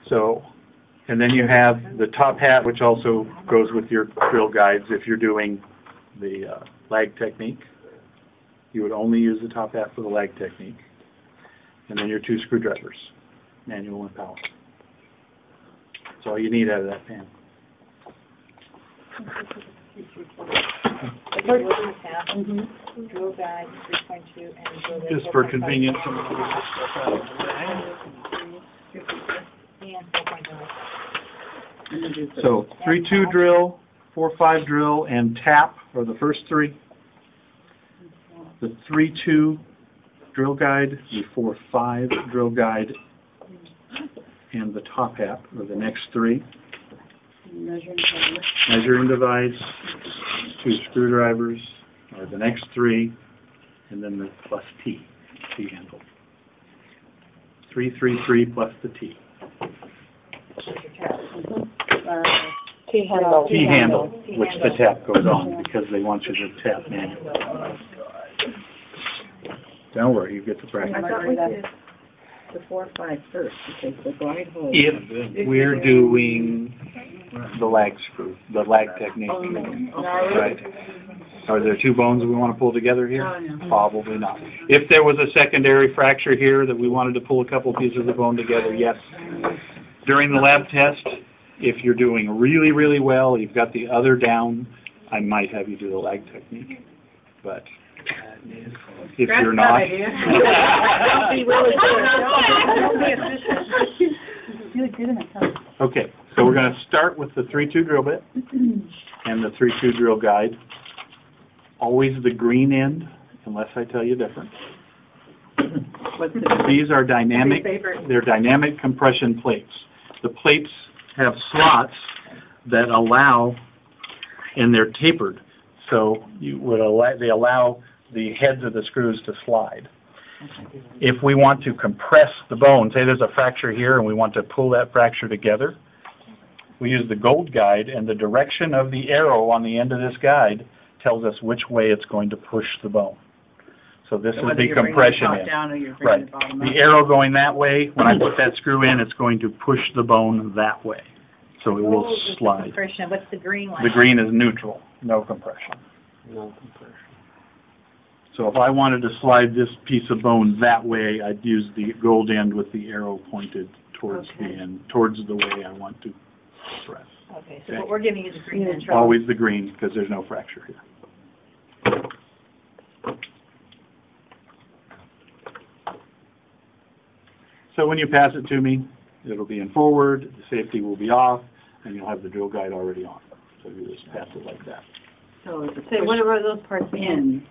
So, and then you have the top hat, which also goes with your drill guides. If you're doing the lag technique, you would only use the top hat for the lag technique. And then your 2 screwdrivers, manual and power. That's all you need out of that pan. Drill guide 3.2 and drill guide Just for convenience. and 4.0. So 3-2 drill, 4-5 drill, and tap are the first 3. The 3-2 drill guide, the 4-5 drill guide, and the top hat are the next 3. Measuring device, 2 screwdrivers are the next 3, and then the plus T handle. 3-3-3 plus the T. T handle. T handle, which the tap goes on because they want you to tap manually. Don't worry, you get the practice. I thought we did the 4-5 first, because the glide hole. If we're doing the lag screw, the lag technique, right? Are there 2 bones we want to pull together here? Probably not. If there was a secondary fracture here that we wanted to pull a couple pieces of bone together, yes. During the lab test, if you're doing really, really well, you've got the other down, I might have you do the lag technique. But if you're not, okay. So we're going to start with the 3-2 drill bit and the 3-2 drill guide. Always the green end, unless I tell you different. These are dynamic. They're dynamic compression plates. The plates have slots that allow, and they're tapered, so they allow the heads of the screws to slide. If we want to compress the bone, say there's a fracture here and we want to pull that fracture together, we use the gold guide, and the direction of the arrow on the end of this guide tells us which way it's going to push the bone. So this is the compression end. Right. The arrow going that way, when I put that screw in, it's going to push the bone that way. So it will slide. What's the green one? The green is neutral, no compression. No compression. So if I wanted to slide this piece of bone that way, I'd use the gold end with the arrow pointed towards the end, towards the way I want to press. Okay, so what we're giving you is the green end. Always the green, because there's no fracture here. So when you pass it to me, it'll be in forward, the safety will be off, and you'll have the drill guide already on. So you just pass it like that. So what are those parts in?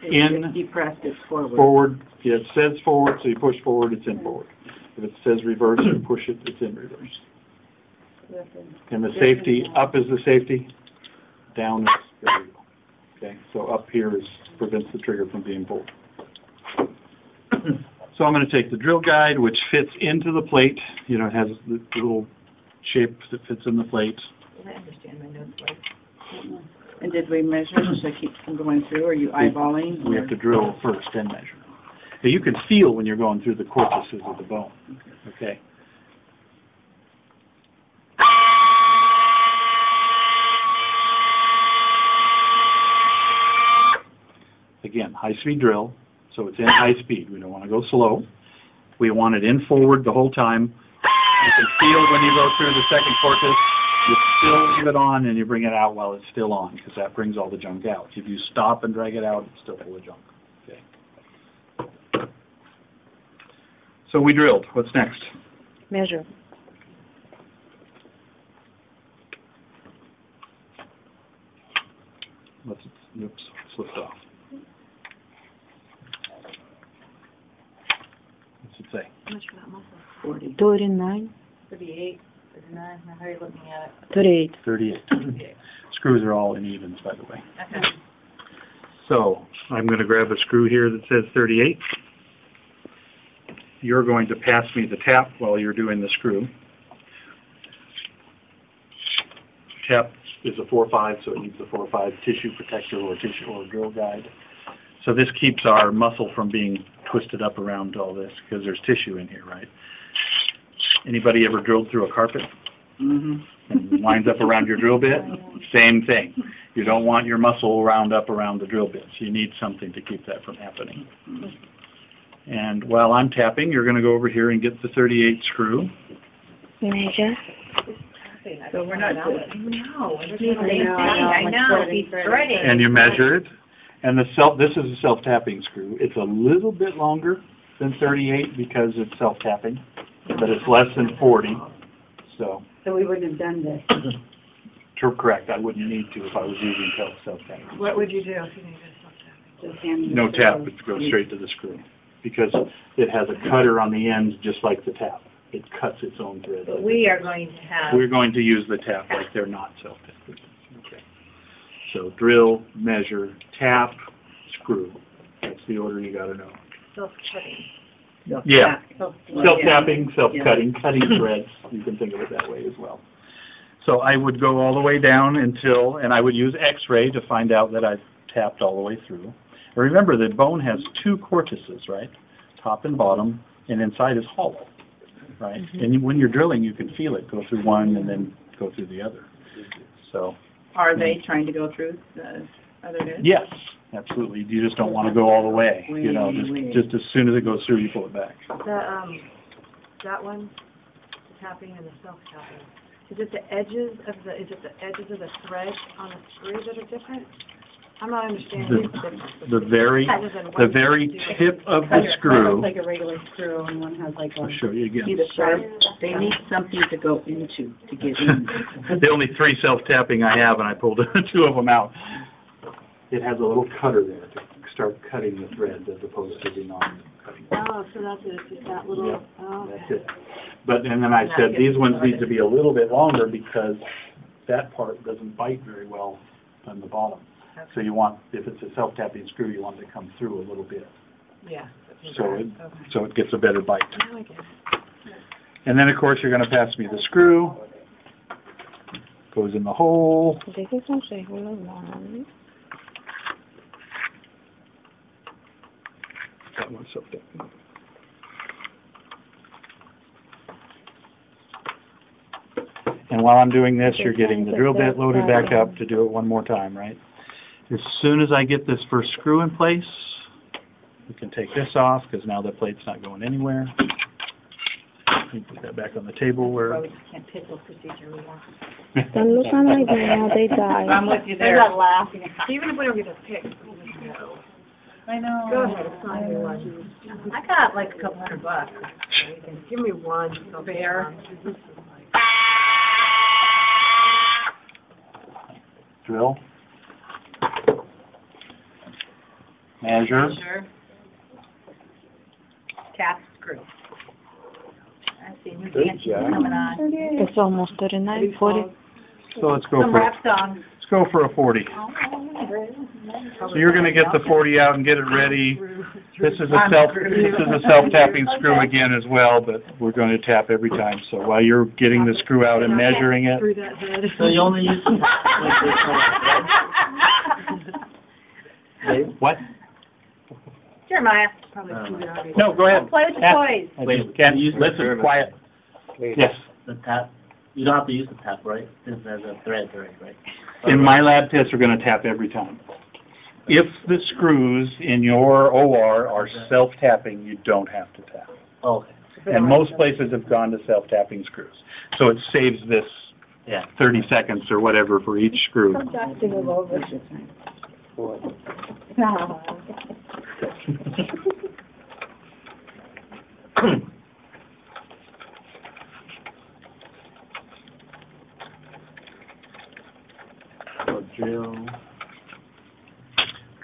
In, if you press it forward. Forward, yeah, it says forward, so you push forward, it's in forward. If it says reverse, you push it, it's in reverse. And the safety, up is the safety, down is, there we go. Okay, so up here prevents the trigger from being pulled. So I'm going to take the drill guide, which fits into the plate. You know, it has the little shape that fits in the plate. I understand my notes right. And did we measure to keep from going through? Or are you eyeballing? We have to drill first and measure. So you can feel when you're going through the corpuses of the bone. Okay. Again, high-speed drill, so it's in high speed. We don't want to go slow. We want it in forward the whole time. You can feel when you go through the second corpus, you still leave it on and you bring it out while it's still on, because that brings all the junk out. If you stop and drag it out, it's still full of junk. Okay. So we drilled. What's next? Measure. Oops, slipped off. What's it say? How much for that muscle? 40. 39. 38. 39. How are you looking at it? 38. 38. Screws are all in evens, by the way. Okay. So I'm going to grab a screw here that says 38. You're going to pass me the tap while you're doing the screw. Tap is a 4-5, so it needs a 4-5 tissue protector or drill guide. So this keeps our muscle from being twisted up around all this, because there's tissue in here, right? Anybody ever drilled through a carpet Mm-hmm. and winds up around your drill bit? Same thing. You don't want your muscle wound up around the drill bits. You need something to keep that from happening. And while I'm tapping, you're going to go over here and get the 38 screw. Measure. So we're not. I know, he's threading. And you measure it. And this is a self-tapping screw. It's a little bit longer than 38 because it's self-tapping, but it's less than 40. So we wouldn't have done this. correct. I wouldn't need to if I was using self-tapping. What would you do if you needed self-tapping? No tap, it goes straight to the screw because it has a cutter on the end just like the tap. It cuts its own thread. But we are going to have... We're going to use the tap like they're not self-tapping. Okay. So drill, measure, tap, screw. That's the order you got to know. Self-cutting. Yeah. Self-tapping, self-cutting, cutting threads. You can think of it that way as well. So I would go all the way down and I would use X-ray to find out that I've tapped all the way through. And remember, the bone has two cortices, right? Top and bottom, and inside is hollow, right? Mm-hmm. And when you're drilling, you can feel it go through one and then go through the other. So. Are they trying to go through the other end? Yes, absolutely. You just don't want to go all the way. You know, just as soon as it goes through, you pull it back. That one, the tapping and the self-tapping. Is it the edges of the thread on the screw that are different? I'm not understanding the difference. The very tip of the screw. One has like a regular screw and one has like a... I'll show you again. See the sharp? They need something to go into to get in. The only 3 self-tapping I have, and I pulled 2 of them out. It has a little cutter there to start cutting the threads as opposed to the non-cutting. Oh, so that's it. It's that little... Yeah, oh, okay. that's it. But and then I said these ones need to be a little bit longer because that part doesn't bite very well on the bottom. Okay. So you want, if it's a self-tapping screw, you want it to come through a little bit. Yeah. So it gets a better bite. Now I get it. And then of course you're going to pass me the screw. Goes in the hole. This is un regular one. That one's self-tapping. And while I'm doing this, you're getting the drill bit loaded back up to do it one more time, right? As soon as I get this first screw in place, we can take this off because now the plate's not going anywhere. You put that back on the table where... Well, we just can't pick what procedure we want. Don't look on like that, they die. I'm with you there. They're not laughing. Even if we don't get to pick. I know. Go ahead, it's not your one. I got like a couple $100. Give me one. Bear. Drill. Measure. Tap, screw. I see new Good dancing job. coming on. It's almost 39, 40. So let's go Some for rap song. let's go for a 40. So you're going to get the 40 out and get it ready. This is a self-tapping screw again as well, but we're going to tap every time. So while you're getting the screw out and measuring it, So you only use what? Jeremiah. Probably too obvious. No, go ahead. Play with the Tap. toys. Wait, Can't you use the listen. service. Quiet. Yes. the tap. You don't have to use the tap, right? Since there's a thread, right? In my lab tests, we're going to tap every time. If the screws in your OR are self-tapping, you don't have to tap. Oh, okay. And most places have gone to self-tapping screws. So it saves this 30 seconds or whatever for each screw.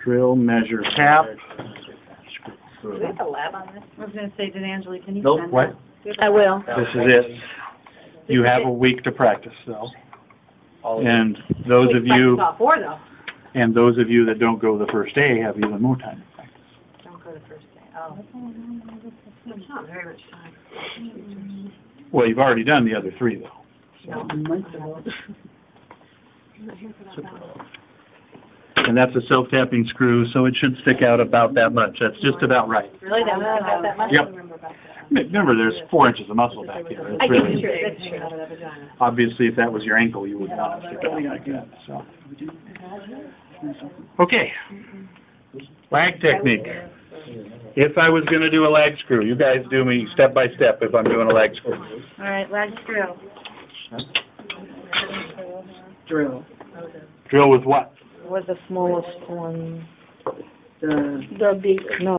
Drill, measure, tap. Do we have a lab on this? I was going to say, Angela, can you Nope, send what? that? I will. This is it. You have a week to practice, though. And those of you that don't go the first day have even more time to practice. Don't go the first day. Oh. It's not very much time. Well, you've already done the other 3, though. No. and that's a self-tapping screw, so it should stick out about that much. That's just about right. Really, that much? Yep. Remember, there's 4 inches of muscle back here. It's really- That's true. Out of the vagina. Obviously, if that was your ankle, you would not stick out like that, so. Okay. Lag technique. If I was gonna do a lag screw, you guys do me step by step if I'm doing a lag screw. All right, lag screw. Drill. Drill with what? Was the smallest one. The The big, no.